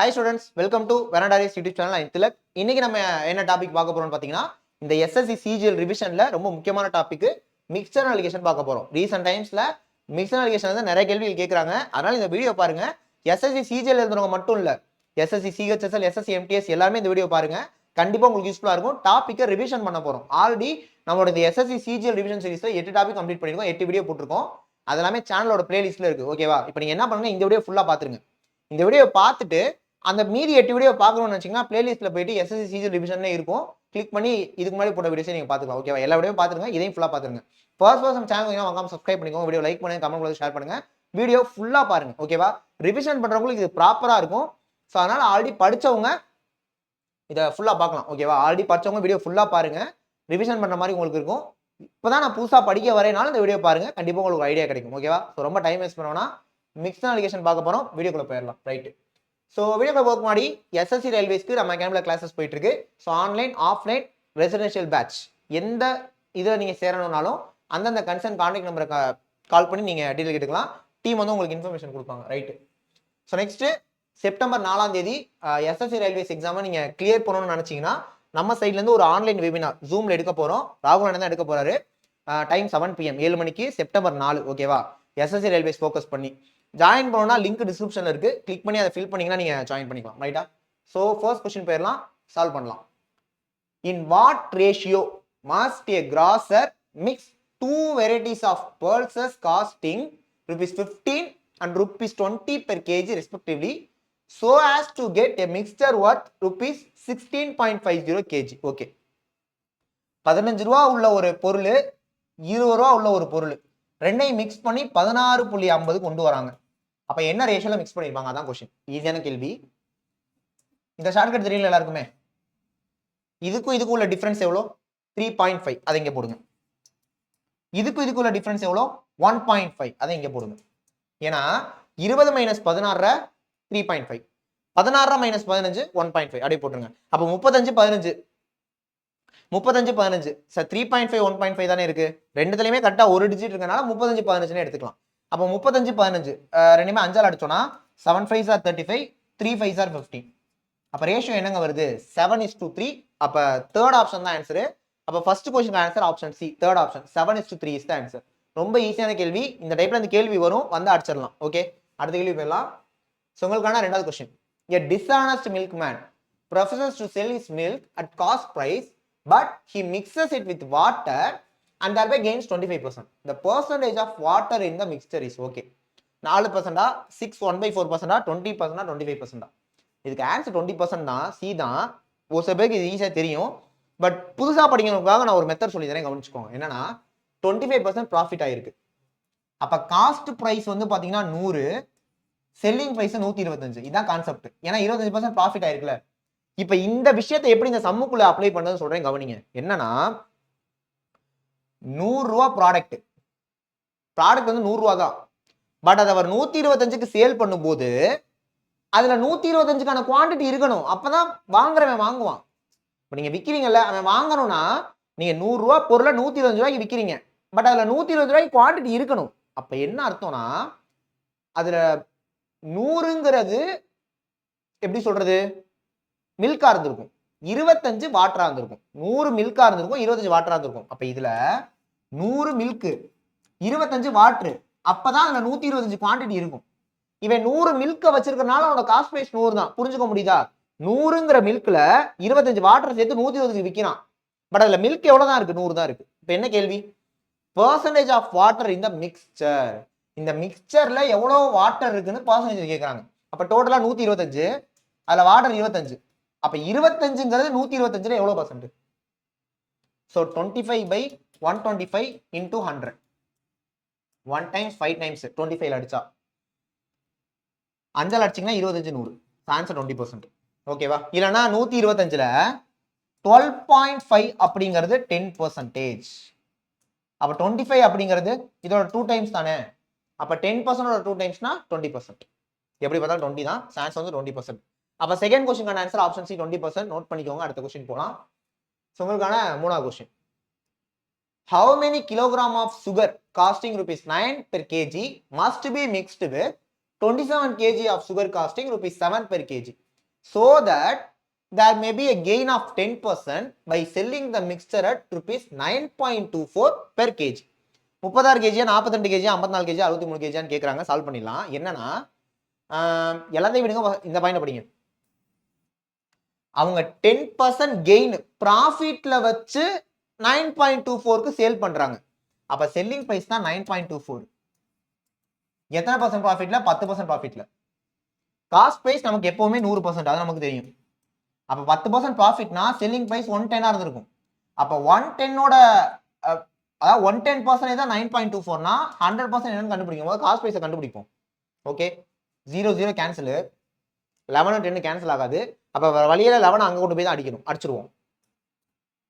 Hi students, welcome to Verandaris YouTube channel. I'm Tilak. இன்னைக்கு நம்ம என்ன டாபிக் பார்க்க போறோம்னு பாத்தீங்கன்னா இந்த SSC CGL ரிவிஷன்ல ரொம்ப முக்கியமான டாபிக் மிக்சர் அலிகேஷன் பார்க்க போறோம். ரீசன்ட் டைம்ஸ்ல மிக்சர் அலிகேஷன் வந்து நிறைய கேள்விகள் கேக்குறாங்க. அதனால இந்த வீடியோ பாருங்க. SSC CGL எழுதுறவங்க மட்டும் இல்ல, SSC CHSL, SSC MTS எல்லாரும் இந்த வீடியோ பாருங்க. கண்டிப்பா உங்களுக்கு யூஸ்ஃபுல்லா இருக்கும். டாபிக்கை ரிவிஷன் பண்ண போறோம். ஆல்ரெடி நம்மளோட இந்த SSC CGL ரிவிஷன் சீரிஸ்ல 8 டாபிக் கம்ப்ளீட் பண்ணிருக்கோம். 8 வீடியோ போட்டுருக்கோம். அது எல்லாமே சேனலோட பிளேலிஸ்ட்ல இருக்கு. ஓகேவா? இப்போ நீங்க என்ன பண்ணுங்க, இந்த வீடியோ ஃபுல்லா பாத்துருங்க. இந்த வீடியோ பார்த்துட்டு அந்த மீதி 8 வீடியோ பார்க்கணும்னு நினைச்சீங்கன்னா பிளேலிஸ்ட்ல போயிட்டு SSC CGL ரிவிஷன்ல இருக்கும். கிளிக் பண்ணி இதுக்கு முன்னாடி போட்ட வீடியோஸை நீங்க பாத்துக்கலாம். ஓகேவா? எல்லா வீடியோ பாத்துருங்க, இதையும் ஃபுல்லா பாத்துருங்க. ஃபர்ஸ்ட் நம்ம சேனல் வாங்காம சப்ஸ்கிரைப் பண்ணிக்கோங்க. வீடியோ லைக் பண்ணுங்க, கமெண்ட் பண்ணுங்க, ஷேர் பண்ணுங்க. வீடியோ ஃபுல்லா பாருங்க. ஓகேவா? ரிவிஷன் பண்றவங்களுக்கு இது ப்ராப்பரா இருக்கும். ஸோ அதனால ஆல்ரெடி படிச்சவங்க இதை ஃபுல்லா பார்க்கலாம். ஓகேவா? ஆல்ரெடி படிச்சவங்க வீடியோ ஃபுல்லா பாருங்க. ரிவிஷன் பண்ற மாதிரி உங்களுக்கு இருக்கும். இப்பதான் நான் புதுசா படிக்க வரேனாலும் இந்த வீடியோ பாருங்க, கண்டிப்பா உங்களுக்கு ஐடியா கிடைக்கும். ஓகேவா? ஸோ ரொம்ப டைம் வேஸ்ட் பண்ணோம்னா மிக்சர் அலிகேஷன் பார்க்க போறோம். வீடியோக்குள்ள போயிடலாம். ரைட். ஸோ வீடியோக்குள்ள போக முன்னாடி SSC ரயில்வேஸ்க்கு நம்ம அகாடமியில் கிளாஸஸ் போயிட்டு இருக்கு. So online, offline, residential batch எந்த இதில் நீங்க சேரணும்னாலும் அந்தந்த கன்சர்ன் கான்டாக்ட் நம்பரை கால் பண்ணி நீங்க டீடைல் கேட்டுக்கலாம். டீம் வந்து உங்களுக்கு இன்ஃபர்மேஷன் கொடுப்பாங்க. ரைட். ஸோ நெக்ஸ்ட் செப்டம்பர் 4ஆம் தேதி SSC ரயில்வேஸ் எக்ஸாமை நீங்க கிளியர் பண்ணணும்னு நினைச்சீங்கன்னா நம்ம சைட்ல இருந்து ஒரு ஆன்லைன் வெபினார் ஜூம்ல எடுக்க போறோம். ராகுல் தான் எடுக்க போறாரு. டைம் 7 PM 7 மணிக்கு செப்டம்பர் 4. ஓகேவா? SSC ரயில்வேஸ் ஃபோக்கஸ் பண்ணி ஜாயின் பண்ணணும்னா லிங்க் டிஸ்கிரிப்ஷன்ல இருக்கு. கிளிக் பண்ணி அதை ஃபில் பண்ணீங்கன்னா நீங்க ஜாயின் பண்ணிக்கலாம். ரைட்டா? ஸோ ஃபர்ஸ்ட் கொஸ்டின் போயிடலாம், சால்வ் பண்ணலாம். In what ratio must a grocer mix two varieties of pulses costing ₹15 and ₹20 per kg respectively so as to get a mixture worth ₹16.50 kg. Okay, 15 ரூபா உள்ள ஒரு பொருள், 20 ரூபா உள்ள ஒரு பொருள், ரெண்டையும் மிக்ஸ் பண்ணி 16.50 கொண்டு வராங்க. அப்ப என்ன ரேஷியோல மிக்ஸ் பண்ணிருப்பாங்க? அதான் கொஸ்டின். ஈஸியான கேள்வி. இந்த ஷார்ட்கட் தெரியல எல்லாருக்குமே. இதுக்கும் உள்ள டிஃபரன்ஸ் எவ்வளோ? 3.5. அதை இங்க போடுங்க. இதுக்கும் உள்ள டிஃபரன்ஸ் எவ்வளோ? 1.5. அதை இங்க போடுங்க. ஏன்னா 20 - 16 3.5, 16 - 15 1.5 அப்படியே போட்டுருங்க. அப்போ 35 15 3.5 1.5 தானே இருக்கு. ரெண்டுத்துலயுமே கரெக்டா ஒரு டிஜிட் இருக்கனால 35 15 எடுத்துக்கலாம். அப்போ 35 15 ரெண்டுமே 5ஆல் அடிச்சோம்னா 7 5s are 35, 3 5s are 15. அப்ப ரேஷியோ என்னங்க வருது? 7:3. அப்ப தேர்ட் ஆப்ஷன் தான் ஆன்சர். அப்ப first question answer option C, third option. 7:3 is the answer. ரொம்ப ஈஸியான கேள்வி. இந்த டைப்ல இந்த கேள்வி வரும், வந்து அடிச்சிடலாம். ஓகே, அடுத்த கேள்வி போயிடலாம். சோ உங்களுக்கான ரெண்டாவது question. A dishonest milkman professes to sell his milk at cost price but he mixes it with water and thereby gains 25%. The percentage of water in the mixture is okay. 4%, 6 1/4%, 20%, 25%. இதுக்கு answer 20% தான், C தான். ஒரு சில பேருக்கு இது ஈஸியா தெரியும். But புதுசா படிக்கிறவங்களுக்காக நான் ஒரு மெத்தட் சொல்லி தரேன், கவனிச்சுக்கோங்க. என்னன்னா 25% ப்ராஃபிட் ஆயிருக்கு. அப்ப காஸ்ட் பிரைஸ் வந்து பாத்தீங்கன்னா 100, செல்லிங் பிரைஸ் 125. இதான் கான்செப்ட். ஏன்னா 25% ப்ராஃபிட் ஆயிருக்குல்ல. இப்ப இந்த விஷயத்தை எப்படி இந்த சம்முக்குள்ள அப்ளை பண்ணதுன்னு சொல்றேன், கவனிங்க. என்னன்னா 100 ரூபா ப்ராடக்ட் வந்து 100 ரூபா தான். பட் அதை அவர் 125க்கு சேல் பண்ணும்போது அதுல 125க்கான குவாண்டிட்டி இருக்கணும். அப்பதான் வாங்குறவன் வாங்குவான். இப்ப நீங்க விக்கிறீங்கல்ல, அவன் வாங்கணும்னா நீங்க 100 ரூபா பொருளை 125 ரூபாய்க்கு விக்கிறீங்க. பட் அதுல 125 ரூபாய்க்கு குவாண்டிட்டி இருக்கணும். அப்ப என்ன அர்த்தம்னா அதுல 100ங்கிறது எப்படி சொல்றது, மில்கா இருந்திருக்கும், 25 வாட்டரா இருந்திருக்கும். 100 மில்கா இருந்திருக்கும், 25 வாட்டரா இருந்திருக்கும். அப்ப இதுல 100 மில்க் 25 வாட்டர், அப்பதான் அதுல 125 குவாண்டிட்டி இருக்கும். இவன் 100 மில்க வச்சிருக்கனால அவனோட காஸ்ட் பிரைஸ் 100 தான். புரிஞ்சுக்க முடியுதா? 100ங்கிற மில்க்ல 25 வாட்டர் சேர்த்து 120க்கு விற்கிறான். பட் அதுல மில்க் எவ்வளவுதான் இருக்கு? 100 தான் இருக்கு. இப்ப என்ன கேள்வி? பெர்சன்டேஜ் ஆஃப் வாட்டர் இந்த மிக்சர். இந்த மிக்சர்ல எவ்வளவு வாட்டர் இருக்குன்னு பெர்சன்டேஜ் கேக்குறாங்க. அப்ப டோட்டலா 125, அதுல வாட்டர் 25. அப்ப 25ங்கிறது 125ல எவ்வளவு percent? So 25/125 into 100. 1 times 5 times 25 அடிச்சா 5ஆல் அடிச்சீங்கன்னா 25 100. ஆன்சர் 20%. ஓகேவா? இல்லனா 125ல 12.5 அப்படிங்கிறது 10%. அப்ப 25 அப்படிங்கிறது இதோட 2 டைம்ஸ் தானே. அப்ப 10% 2 டைம்ஸ்னா 20%. எப்படி பார்த்தாலும் 20 தான். ஆன்சர் வந்து 20%. அப்ப செகண்ட் क्वेश्चनக்கான ஆன்சர் ஆப்ஷன் சி 20%. நோட் பண்ணிக்கோங்க. அடுத்த क्वेश्चन போலாம். சோ உங்களுக்கான மூணாவது question. How many kilogram of sugar costing ₹9 per kg must be mixed with 27 kg of sugar costing ₹7 per kg? so that there may be a gain of 10% by selling the mixture at rupees 9.24 per kg. 36 kg 42 kg 54 kg 63 kg ன்னு கேக்குறாங்க. Solve பண்ணிடலாம். என்னன்னா எல்லாத்தையும் விடுங்க, இந்த point படிங்க. அவங்க 10% gain ப்ராஃபிட்ல வச்சு 9.24க்கு சேல் பண்றாங்க. அப்ப செல்லிங் பிரைஸ் தான் 9.24. எத்தனை பர்சன்ட் ப்ராஃபிட்ல? 10% ப்ராஃபிட்ல. காஸ்ட் பிரைஸ் நமக்கு எப்பவுமே 100%, அது நமக்கு தெரியும். அப்ப 10% ப்ராஃபிட்னா செல்லிங் பிரைஸ் 110 இருந்திருக்கும். அப்ப 110ஓட அதாவது 110% தான் 9.24னா 100% என்னன்னு கண்டுபிடிக்கும் போது காஸ்ட் பிரைஸை கண்டுபிடிப்போம். ஓகே, 0 0 கேன்சல், 11 10 கேன்சல் ஆகாது. அப்ப வழியில 11 அங்க கொண்டு போய் தான் அடிச்சிருவோம்.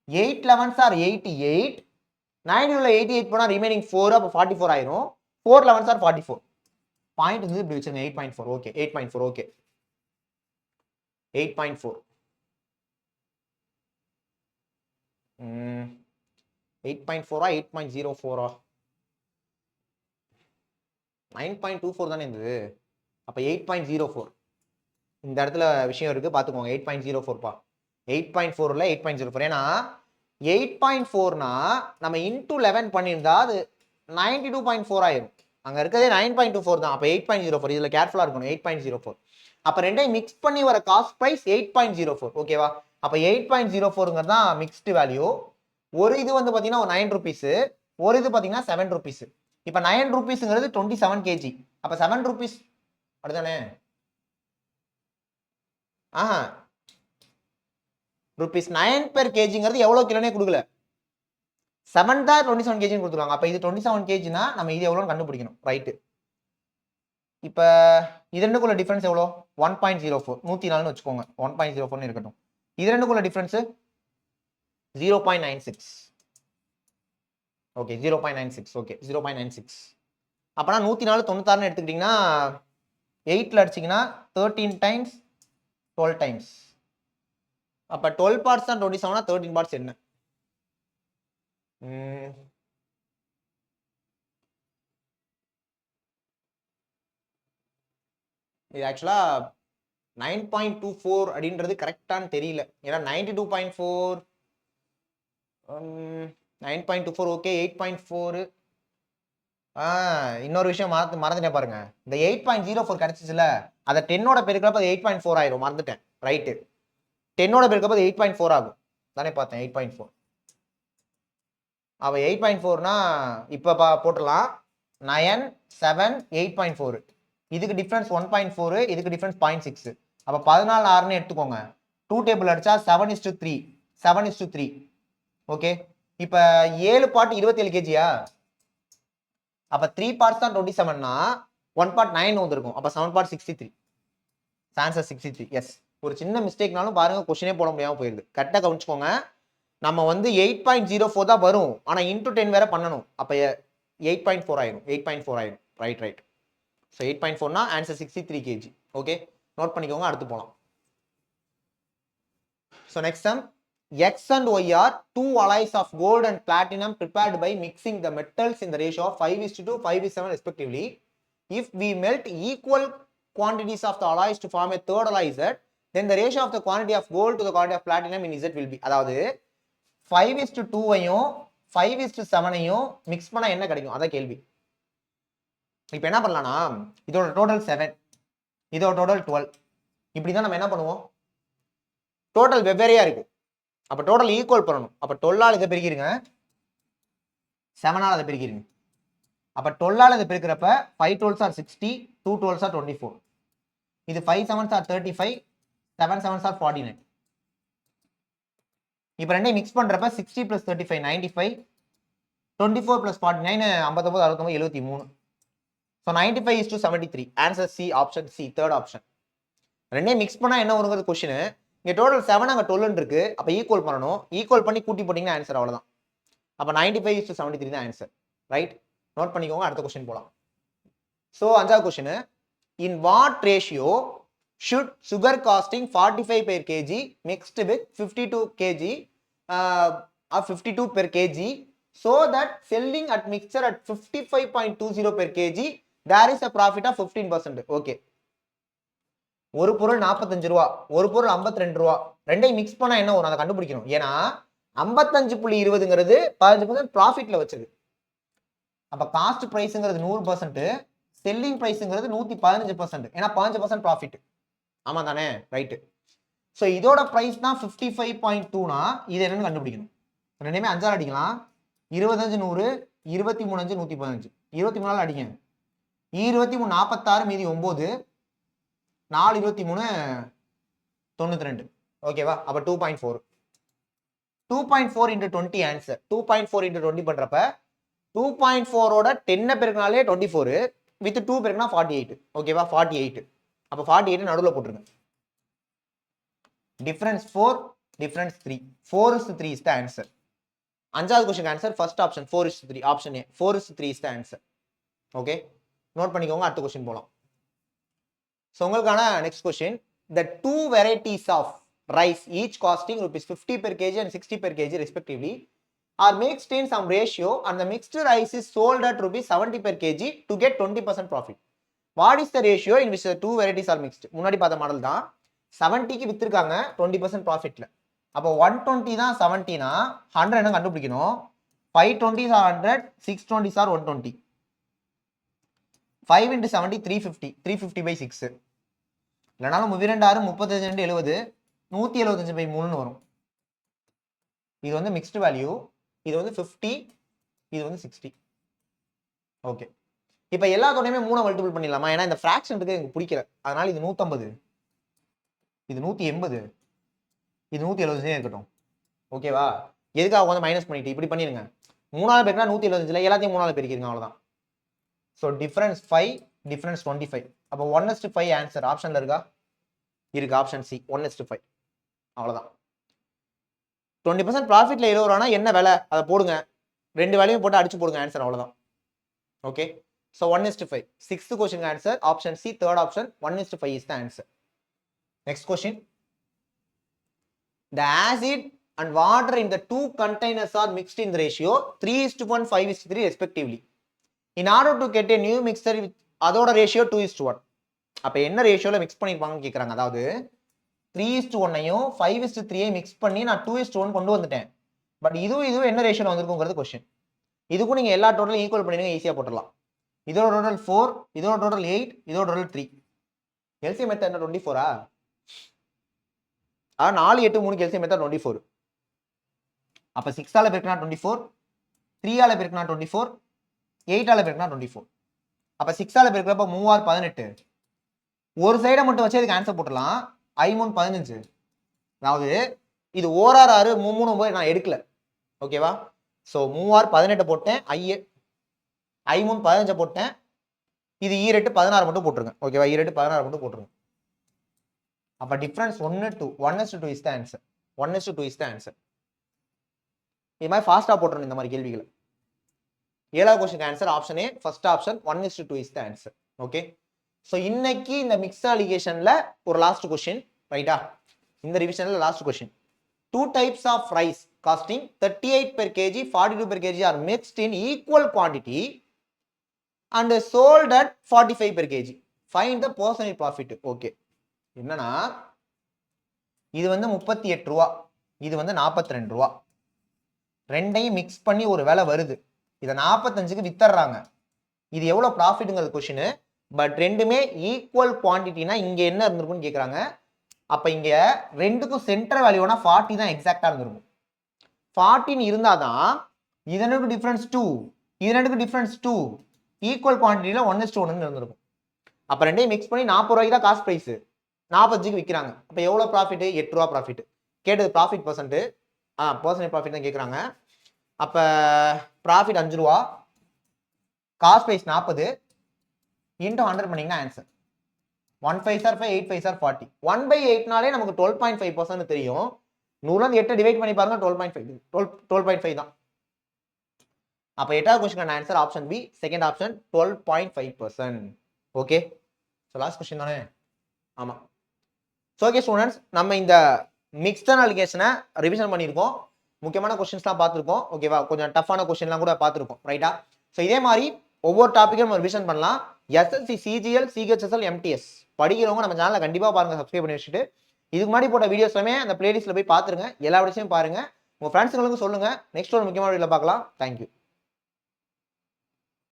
8 11s are 88, 9 உள்ள 88 போனா ரிமைனிங் 4, அப்ப 44 ஆயிரும். 4 11s are 44. பாயிண்ட் வந்து இப்படி வச்சிருங்க. 8.4. ஓகே, 8.4. ஓகே, 8.4. 8.4 8.04 9.24 தானே இருந்தது. அப்ப 8.04 இந்த இடத்துல விஷயம் இருக்கு, பாத்துக்கோங்க. 8.04 பா, 8.4 8.04. ஏன்னா 8.4னா நம்ம இன்டூ 11 பண்ணியிருந்தா அது 92.4 ஆயிரும். அங்க இருக்கிறதே 9.24 தான். அப்ப 8.04. இதுல கேர்ஃபுல்லா இருக்கணும். 8.04. அப்ப ரெண்டையும் மிக்ஸ் பண்ணி வர காஸ்ட் பிரைஸ் 8.04. ஓகேவா? அப்ப 8.04ங்கிறது தான் மிக்ஸ்டு வேல்யூ. ஒரு இது வந்து பாத்தீங்கன்னா 9 rupees, ஒரு இது பாத்தீங்கன்னா 7 rupees. இப்ப 9 rupeesங்கிறது 27 kg. அப்ப 7 rupees அப்படிதானே? rupees 9 per kgங்கிறது எவ்வளவு கிலோனே கொடுக்கல. 7 தான் 27 kg கொடுத்துருவாங்க. அப்ப இது 27 kgனா நம்ம இது எவ்வளவுன்னு கண்டுபிடிக்கணும். ரைட். இப்ப இது ரெண்டுக்குள்ள டிஃபரன்ஸ் எவ்வளோ? 1.04. 104ன்னு வச்சுக்கோங்க. 1.04 இருக்கட்டும். இது ரெண்டுக்குள்ள டிஃபரன்ஸ் 0.96. ஓகே, 0.96. ஓகே, 0.96. அப்பனா 104 96ன்னு எடுத்துக்கிட்டீங்கன்னா 8ல அடிச்சீங்கன்னா 13 டைம்ஸ் 12 டைம்ஸ். அப்ப 12 பார்ட்ஸ் தான் 27னா 13 பார்ட்ஸ் என்ன? இது ஆக்சுவலா 9.24 அப்படின்றது கரெக்டான்னு தெரியல. ஏன்னா 92.4 9.24 ஓகே. 8.4 இன்னொரு விஷயம் மறந்துட்டேன் பாருங்க. இந்த 8.04 கிடைச்சிச்சுல, அதை 10ஓட பெருக்கிறப்ப 8.4 ஆயிரும். மறந்துட்டேன். ரைட்டு, 10ஓட பெருக்கப்ப 8.4 ஆகும் தானே பார்த்தேன். 8.4. அவ 8.4னா இப்ப போட்டுடலாம். 9 7 8.4. இதுக்கு டிஃபரன்ஸ் 1.4, இதுக்கு டிஃபரன்ஸ் 0.6. அப்ப 14 6ன்னு எடுத்துக்கோங்க. 2 டேபிள் அடிச்சா 7:3. 7:3. ஓகே, இப்ப 7 பார்ட் 27 kgயா? அப்ப 3 பார்ட்ஸ் தான் 27னா 1 பார்ட் 9 வந்திருக்கும். அப்ப 7 பார்ட் 63. ஆன்சர் 63. எஸ். ஒரு சின்ன மிஸ்டேக்னாலும் பாருங்க கொஸ்டினே போட முடியாம போயிருது. கரெக்டா கவனிச்சுக்கோங்க. நம்ம வந்து 8.04 தான் வரும், ஆனா இன்டூ 10 வேற பண்ணணும். அப்ப 8.4 ஆயிரும். 8.4 ஆயிரும். ரைட். ஸோ 8.4னா ஆன்சர் 63 kg. ஓகே, நோட் பண்ணிக்கோங்க. அடுத்து போலாம். So next sum. X and Y are two alloys of gold and platinum prepared by mixing the metals in the ratio of 5:2, 5:7 respectively. If we melt equal quantities of the alloys to form a third alloy Z, then the ratio of the quantity of gold to the quantity of platinum in Z will be. அதாவது 5:2ஐயும் 5:7ஐயும் mix பண்ணா என்ன கிடைக்கும்? அதான் கேள்வி. இப்ப என்ன பண்ணலாம்னா, இதோட டோட்டல் 7, இதோட டோட்டல் 12. இப்படிதான் நம்ம என்ன பண்ணுவோம்? டோட்டல் வெவ்வேறையா இருக்கு. அப்ப டோட்டல் ஈக்குவல் பண்ணணும். அப்ப 12ஆல் இதை பெருக்கிருங்க, 7ஆல் அதை பெருக்கிருங்க. அப்ப 12ஆல் இதை பெருக்கிறப்ப 5 12s are 60, 2 12s are 24. இது 5 7s are 35, 7 7s are 49. இப்ப ரெண்டையும் மிக்ஸ் பண்றப்ப 60 plus 35 95, 24 plus 49 59 69 73. So 95:73. Answer C, option C, third option. ரெண்டையும் மிக்ஸ் பண்ணா என்ன வருங்கிறது கொஸ்டின். இங்க டோட்டல் 7 அங்க 12 இருக்கு. அப்ப ஈக்குவல் பண்ணணும். ஈக்குவல் பண்ணி கூட்டி போட்டீங்கன்னா ஆன்சர் அவ்வளவுதான். அப்ப 95:73 தான் ஆன்சர். ரைட், நோட் பண்ணிக்கோங்க. அடுத்த கொஸ்டின் போலாம். சோ அஞ்சாவது question. In what ratio should sugar costing 45 per kg mixed with 52 kg or 52 per kg so that selling at mixture at 55.20 per kg there is a profit of 15%. okay, ஒரு பொருள் 45 ரூபா, ஒரு பொருள் 52 ரூபா, ரெண்டையும் mix பண்ணா என்ன வரும் அதை கண்டுபிடிக்கணும். ஏன்னா 55.20ங்கிறது 15% ப்ராஃபிட்ல வச்சது. அப்ப காஸ்ட் பிரைஸ்ங்கிறது 100%, செல்லிங் பிரைஸ்ங்கிறது 115%. ஏன்னா 15% ப்ராஃபிட். ஆமா தானே? ரைட். ஸோ இதோட பிரைஸ் தான் 55.2னா இது என்னன்னு கண்டுபிடிக்கணும். ரெண்டுமே 5 அடிக்கலாம். 25 100, 23 5 115, 23 அடிங்க. 23 46 மீதி 9, 4 23 92. ஓகேவா? அப்ப 2.4. 2.4 into 20 ஆன்சர். 2.4 into 20 பண்றப்ப 2.4ஓட 10 பெருக்கினாலே 24, வித் 2 பெருக்கினா 48. ஓகேவா? 48. அப்ப 48 நடுவுல போட்டுருங்க. Difference 4, difference 3. 4:3 is the answer. அஞ்சாவது question answer first option 4:3. Option A 4:3 is the answer. Okay, note பண்ணிக்கோங்க. அடுத்த கொஸ்டின் போலாம். ஸோ உங்களுக்கான next question, the two varieties of rice each costing rupees 50 per kg and 60 per kg respectively are mixed in some ratio and the mixed rice is sold at rupees 70 per kg to get 20% profit. What is the ratio in which the two varieties are mixed? முன்னாடி பார்த்த model தான். 70க்கு வித்திருக்காங்க 20% ப்ராஃபிட்ல. அப்போ 120 தான் 70னா 100 என்ன கண்டுபிடிக்கணும். 520s are 100, 620s are 120. 5 into 70 350, 350 by 6. இல்லைனாலும் 32 35 70, 175 by 3ன்னு வரும். இது வந்து மிக்ஸ்டு வேல்யூ, இது வந்து 50, இது வந்து 60. ஓகே, இப்போ எல்லாத்தோடையுமே 3 மல்டிபிள் பண்ணிடலாமா? ஏன்னா இந்த ஃப்ராக்ஷன் இருக்கு எனக்கு பிடிக்கல. அதனால இது 150, இது 180, இது 175 இருக்கட்டும். ஓகேவா? எதுக்காக வந்து மைனஸ் பண்ணிட்டு இப்படி பண்ணிருங்க. 3ஆல் பெருக்கினா 175, எல்லாத்தையும் 3ஆல் பெருக்கிருங்க, அவ்வளவுதான். So difference 5, difference 25. அப்போ 1:5 ஆன்சர் ஆப்ஷன்ல இருக்கா? இருக்கு, ஆப்ஷன் சி 1:5. அவ்வளவுதான். 20% ப்ராஃபிட்ல 20 ரூபானா என்ன விலை அதை போடுங்க, ரெண்டு வேலையும் போட்டு அடிச்சு போடுங்க, ஆன்சர் அவ்வளவுதான். Okay, so 1:5. Sixth question answer option C, third option 1:5 is the answer. Next question. The acid and water in the two containers are mixed in the ratio 3:1, 5:3 respectively. In order to get a new mixture with அதோட ratio 2:1. அப்ப என்ன ரேஷியோல mix பண்ணிருப்பாங்கன்னு கேக்குறாங்க. அதாவது 3:1ஐயும் 5:3ஐயும் mix பண்ணி நான் 2:1 கொண்டு வந்துட்டேன். But இதுவும் என்ன ரேஷியோல வந்திருக்குங்கிறது கொஸ்டின். இதுக்கும் நீங்க எல்லா டோட்டலும் ஈக்குவல் பண்ணிடுங்க, ஈஸியா போட்டுடலாம். இதோட டோட்டல் 4, இதோட டோட்டல் 8, இதோட டோட்டல் 3. எல்சிஎம் மெத்தட் என்ன 24ஆ? 4 8 3 எல்சிஎம் மெத்தட் 24. அப்ப 6ஆல பெருக்கினா 24, 3ஆல பெருக்கினா 24, 8ஆல பெருக்கினா 24. அப்ப 6ஆல பெருக்கிறப்ப 3 6 18. ஒரு சைடை மட்டும் வச்சு இதுக்கு ஆன்சர் போட்டுடலாம். I 3 15. அதாவது இது ஓரார் 6 3 9 நான் எடுக்கல. ஓகேவா? சோ 3 6 18 போட்டேன், I 3 15 போட்டேன். இது ஈரெட்டு 16 மட்டும் போட்டுருங்க. ஓகேவா? ஈரெட்டு 16 மட்டும் போட்டுருங்க. அப்ப difference 1:2 is the answer. 1:2 is the answer. இது மாதிரி ஃபாஸ்டா போட்டுறணும் இந்த மாதிரி கேள்விகளை. 7வது question answer option A, first option 1:2 is the answer. Okay, so இன்னைக்கு இந்த மிக்ஸ்ட் அலிகேஷன்ல ஒரு லாஸ்ட் क्वेश्चन, ரைட்டா? இந்த ரிவிஷன்ல last question. Two types of rice costing 38 per kg, 42 per kg are mixed in equal quantity and sold at 45 per kg. Find the percentage profit. Okay, என்னன்னா இது வந்து 38 ரூபா, இது வந்து 42 ரூபா. ரெண்டையும் மிக்ஸ் பண்ணி ஒரு விலை வருது. இதை 45க்கு வித்தர்றாங்க. இது எவ்வளவு ப்ராஃபிட்ங்கிறது கொஸ்டின். பட் ரெண்டுமே ஈக்குவல் குவான்டிட்டினா இங்க என்ன இருந்திருக்கும்னு கேக்குறாங்க. அப்ப இங்க ரெண்டுக்கும் சென்டர் வேல்யூனா 40 தான் எக்ஸாக்டா இருந்திருக்கும். 40 இருந்தாதான் இதனுக்கு டிஃபரன்ஸ் 2, இதனுக்கு டிஃபரன்ஸ் 2, ஈக்குவல் குவான்டிட்டியில 1:1 இருந்திருக்கும். அப்ப ரெண்டையும் மிக்ஸ் பண்ணி 40 ரூபாய்க்கு தான் காஸ்ட் பிரைஸ், 45க்கு விற்கிறாங்க. அப்ப எவ்வளவு ப்ராஃபிட்? 8 ரூபா ப்ராஃபிட். கேட்டது ப்ராஃபிட் பர்சன்ட், பர்சன்டேஜ் ப்ராஃபிட் தான் கேட்குறாங்க. அப்ப ப்ராஃபிட் 5 ரூபா, காஸ்ட் பிரைஸ் 40 இன்டூ 100 பண்ணீங்கன்னா ஆன்சர் 1 5 சார் 5, 8 5 சார் 40. 1/8னாலே நமக்கு 12.5% தெரியும். 100 8 டிவைட் பண்ணி பாருங்க, 12.5 தான். அப்ப 8வது question answer option B, second option 12.5%. Okay, so last question தானே? ஆமா. சோ ஓகே ஸ்டூடண்ட்ஸ், நம்ம இந்த மிக்ஸ்ட் அலிகேஷனை ரிவிஷன் பண்ணியிருக்கோம். முக்கியமான கொஸ்டின்ஸ்லாம் பார்த்துருக்கோம். ஓகேவா? கொஞ்சம் டஃப்பான கொஸ்டின்லாம் கூட பார்த்துருக்கோம், ரைட்டா? ஸோ இதே மாதிரி ஒவ்வொரு டாப்பிக்கும் நம்ம ரிவிஷன் பண்ணலாம். எஸ்எஸ்சி சிஜிஎல் சிஹெச்எஸ்எல் எம்டிஎஸ் படிக்கிறவங்க நம்ம சேனலை கண்டிப்பாக பாருங்க, சப்ஸ்கிரைப் பண்ணி வச்சுட்டு. இதுக்கு முன்னாடி போட்ட வீடியோஸ் எல்லாமே அந்த பிளேலிஸ்ட்டில் போய் பார்த்துருங்க, எல்லா விஷயமும் பாருங்க, உங்கள் ஃப்ரெண்ட்ஸுங்களுக்கும் சொல்லுங்கள். நெக்ஸ்ட் ஒரு முக்கியமான வீடியோவில் பார்க்கலாம். தேங்க்யூ.